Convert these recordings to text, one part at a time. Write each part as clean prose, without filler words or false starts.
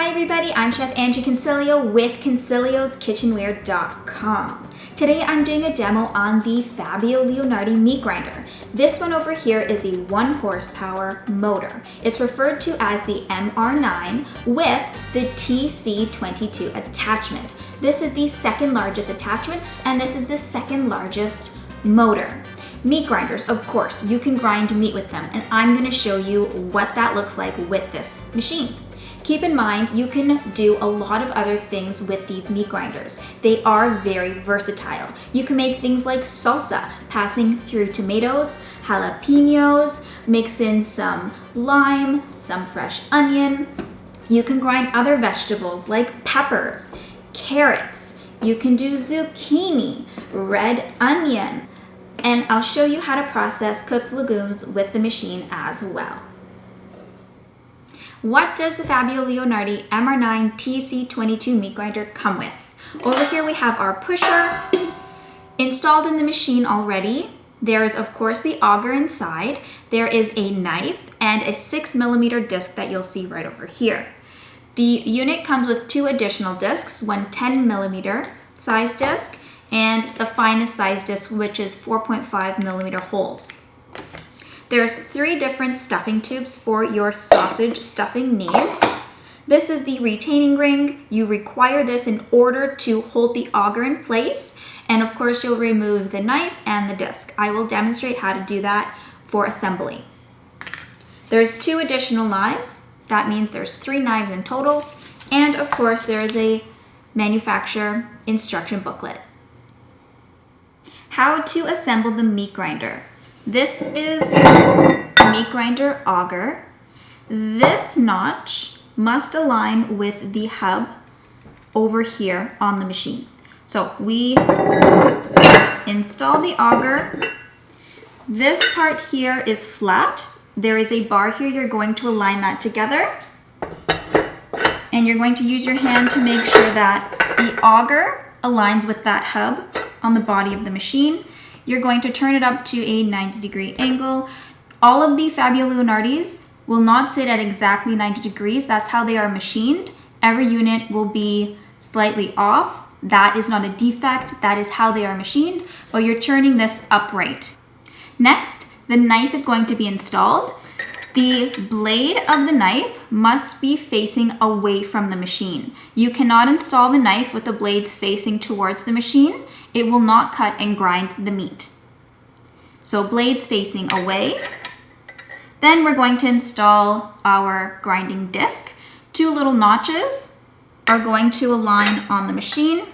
Hi everybody, I'm Chef Angie Consiglio with Consiglioskitchenware.com. Today I'm doing a demo on the Fabio Leonardi meat grinder. This one over here is the 1 horsepower motor. It's referred to as the MR9 with the TC22 attachment. This is the second largest attachment and this is the second largest motor. Meat grinders, of course, you can grind meat with them, and I'm going to show you what that looks like with this machine. Keep in mind, you can do a lot of other things with these meat grinders. They are very versatile. You can make things like salsa, passing through tomatoes, jalapenos, mix in some lime, some fresh onion. You can grind other vegetables like peppers, carrots. You can do zucchini, red onion, and I'll show you how to process cooked legumes with the machine as well. What does the Fabio Leonardi MR9 TC22 meat grinder come with? Over here we have our pusher installed in the machine already. There is of course the auger inside. There is a knife and a 6mm disc that you'll see right over here. The unit comes with 2 additional discs, one 10mm size disc and the finest size disc, which is 4.5mm holes. There's 3 different stuffing tubes for your sausage stuffing needs. This is the retaining ring. You require this in order to hold the auger in place. And of course, you'll remove the knife and the disc. I will demonstrate how to do that for assembly. There's 2 additional knives. That means there's 3 knives in total. And of course, there is a manufacturer instruction booklet. How to assemble the meat grinder. This is a meat grinder auger. This notch must align with the hub over here on the machine. So we install the auger. This part here is flat. There is a bar here. You're going to align that together. And you're going to use your hand to make sure that the auger aligns with that hub on the body of the machine. You're going to turn it up to a 90-degree angle. All of the Fabio Leonardis will not sit at exactly 90 degrees. That's how they are machined. Every unit will be slightly off. That is not a defect. That is how they are machined, but you're turning this upright. Next, the knife is going to be installed. The blade of the knife must be facing away from the machine. You cannot install the knife with the blades facing towards the machine. It will not cut and grind the meat. So blades facing away. Then we're going to install our grinding disc. 2 little notches are going to align on the machine.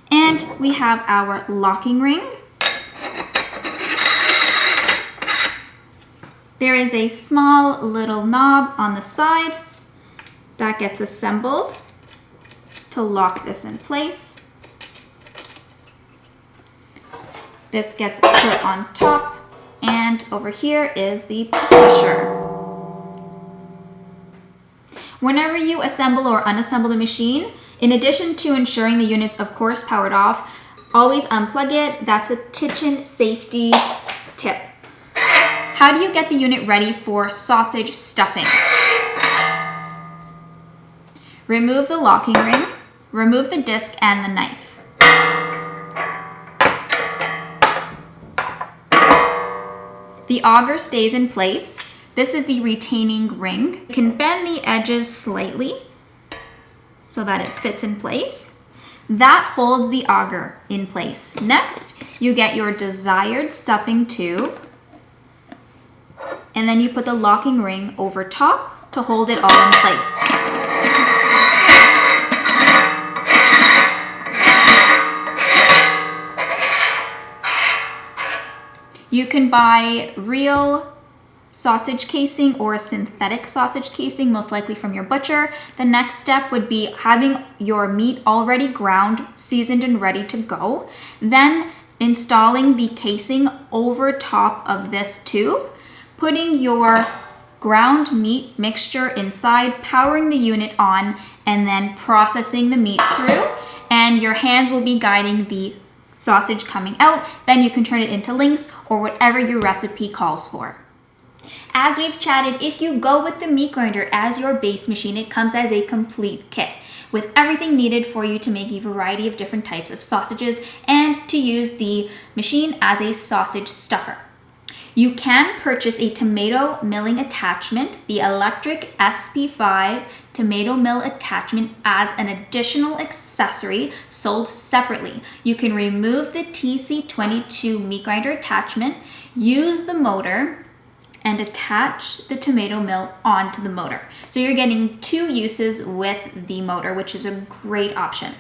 And we have our locking ring. There is a small little knob on the side that gets assembled to lock this in place. This gets put on top, and over here is the pusher. Whenever you assemble or unassemble the machine, in addition to ensuring the unit's of course powered off, always unplug it. That's a kitchen safety tip. How do you get the unit ready for sausage stuffing? Remove the locking ring, remove the disc and the knife. The auger stays in place. This is the retaining ring. You can bend the edges slightly so that it fits in place. That holds the auger in place. Next, you get your desired stuffing tube. And then you put the locking ring over top to hold it all in place. You can buy real sausage casing or a synthetic sausage casing, most likely from your butcher. The next step would be having your meat already ground, seasoned and ready to go. Then installing the casing over top of this tube, putting your ground meat mixture inside, powering the unit on, and then processing the meat through. And your hands will be guiding the sausage coming out. Then you can turn it into links or whatever your recipe calls for. As we've chatted, if you go with the meat grinder as your base machine, it comes as a complete kit with everything needed for you to make a variety of different types of sausages and to use the machine as a sausage stuffer. You can purchase a tomato milling attachment, the electric SP5 tomato mill attachment, as an additional accessory sold separately. You can remove the TC22 meat grinder attachment, use the motor, and attach the tomato mill onto the motor. So you're getting 2 uses with the motor, which is a great option.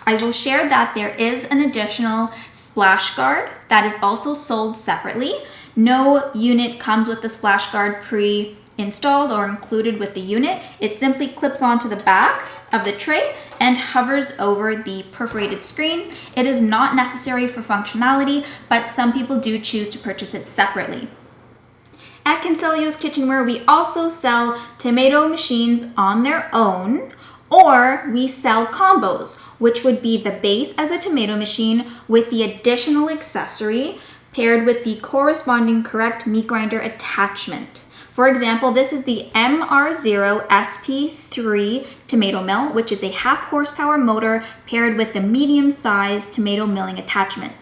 I will share that there is an additional splash guard that is also sold separately. No unit comes with the splash guard pre-installed or included with the unit. It simply clips onto the back of the tray and hovers over the perforated screen. It is not necessary for functionality, but some people do choose to purchase it separately. At Consiglio's Kitchenware, we also sell tomato machines on their own, or we sell combos, which would be the base as a tomato machine with the additional accessory paired with the corresponding correct meat grinder attachment. For example, this is the MR9 TC22 tomato mill, which is a 1/2 horsepower motor paired with the medium-sized tomato milling attachment.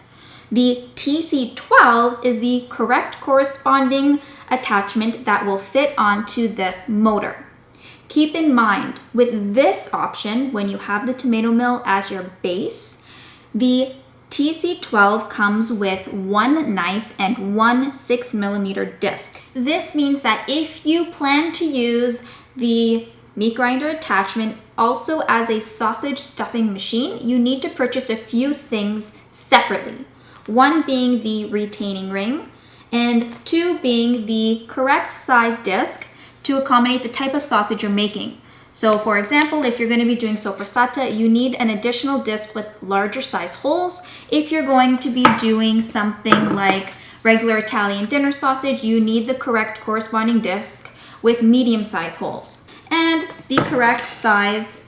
The TC12 is the correct corresponding attachment that will fit onto this motor. Keep in mind, with this option, when you have the tomato mill as your base, the TC12 comes with 1 knife and 1 6mm disc. This means that if you plan to use the meat grinder attachment also as a sausage stuffing machine, you need to purchase a few things separately. 1 being the retaining ring, and 2 being the correct size disc to accommodate the type of sausage you're making. So for example, if you're going to be doing soppressata, you need an additional disc with larger size holes. If you're going to be doing something like regular Italian dinner sausage, you need the correct corresponding disc with medium size holes and the correct size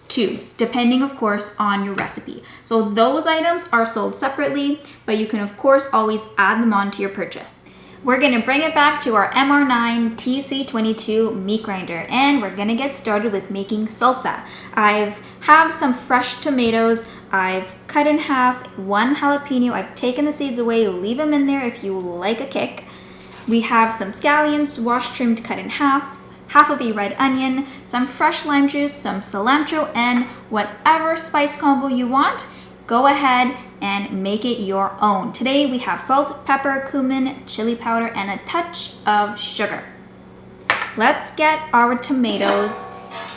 tubes, depending of course on your recipe. So those items are sold separately, but you can of course always add them on to your purchase. We're gonna bring it back to our MR9 TC22 meat grinder, and we're gonna get started with making salsa. I have some fresh tomatoes. I've cut in half 1 jalapeno. I've taken the seeds away. Leave them in there if you like a kick. We have some scallions, washed, trimmed, cut in half of a red onion, some fresh lime juice, some cilantro, and whatever spice combo you want, go ahead and make it your own. Today we have salt, pepper, cumin, chili powder, and a touch of sugar. Let's get our tomatoes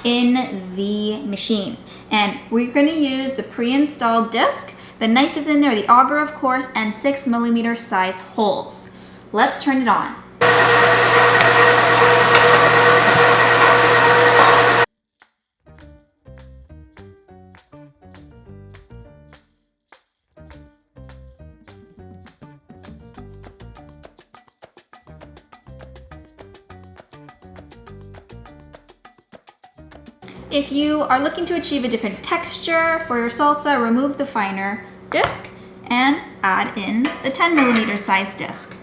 in the machine. And we're gonna use the pre-installed disc. The knife is in there, the auger of course, and 6mm size holes. Let's turn it on. If you are looking to achieve a different texture for your salsa, remove the finer disc and add in the 10mm size disc.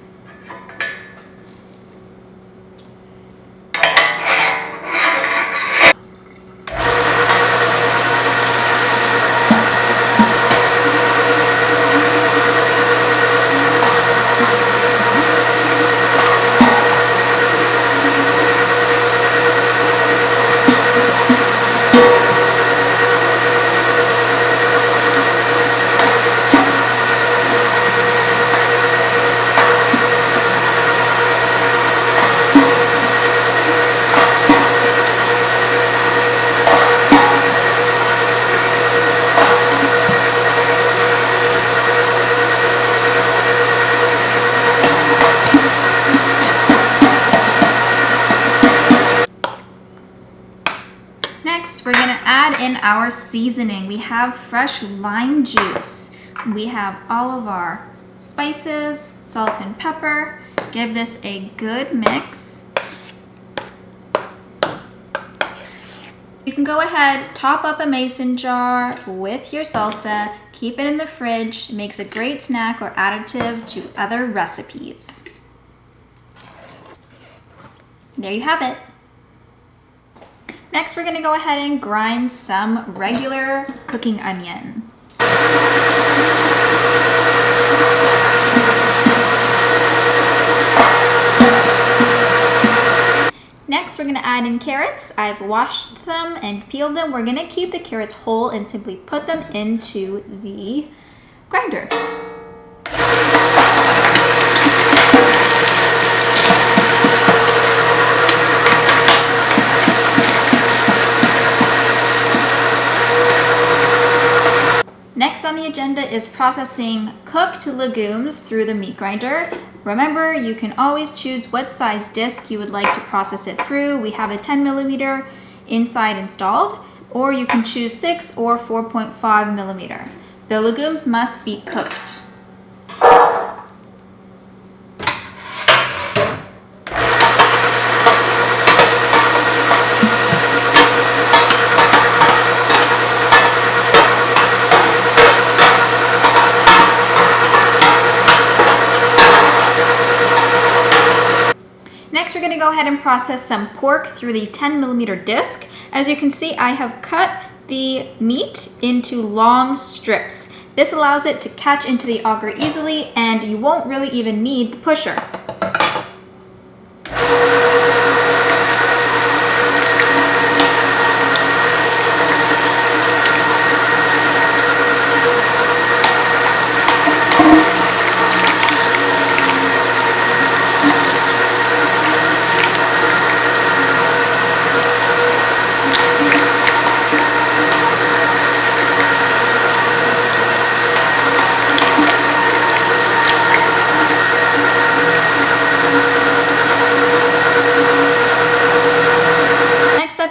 Next, we're gonna add in our seasoning. We have fresh lime juice. We have all of our spices, salt and pepper. Give this a good mix. You can go ahead, top up a mason jar with your salsa, keep it in the fridge. It makes a great snack or additive to other recipes. There you have it. Next, we're gonna go ahead and grind some regular cooking onion. Next, we're gonna add in carrots. I've washed them and peeled them. We're gonna keep the carrots whole and simply put them into the grinder. Next on the agenda is processing cooked legumes through the meat grinder. Remember, you can always choose what size disc you would like to process it through. We have a 10mm inside installed, or you can choose 6 or 4.5mm. The legumes must be cooked. Next, we're going to go ahead and process some pork through the 10mm disc. As you can see, I have cut the meat into long strips. This allows it to catch into the auger easily, and you won't really even need the pusher.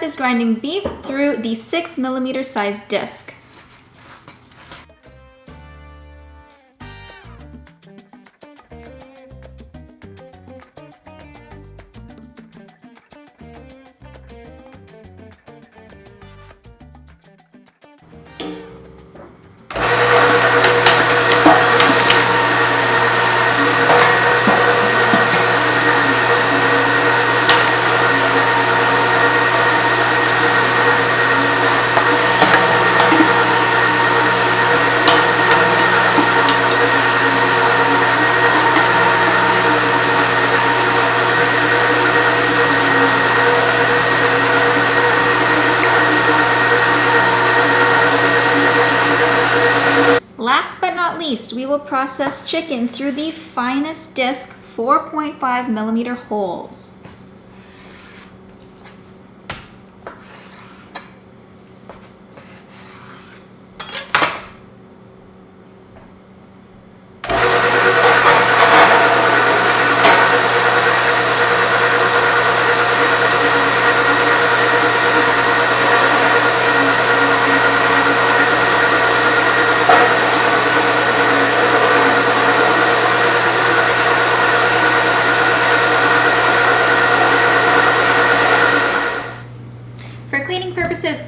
Is grinding beef through the 6mm size disc. Last but not least, we will process chicken through the finest disc 4.5mm holes.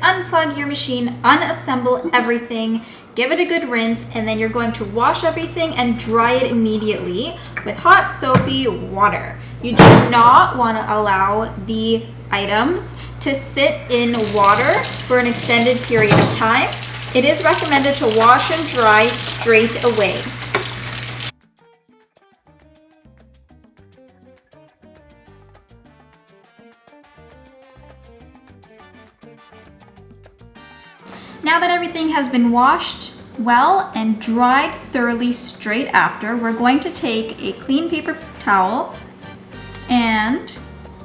Unplug your machine, unassemble everything, give it a good rinse, and then you're going to wash everything and dry it immediately with hot soapy water. You do not want to allow the items to sit in water for an extended period of time. It is recommended to wash and dry straight away. Now that everything has been washed well and dried thoroughly straight after, we're going to take a clean paper towel and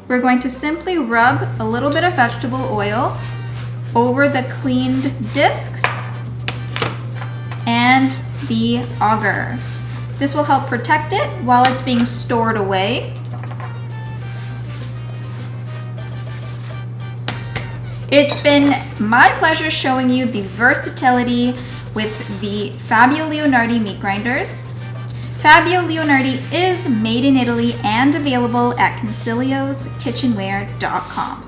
we're going to simply rub a little bit of vegetable oil over the cleaned discs and the auger. This will help protect it while it's being stored away. It's been my pleasure showing you the versatility with the Fabio Leonardi meat grinders. Fabio Leonardi is made in Italy and available at Consiglioskitchenware.com.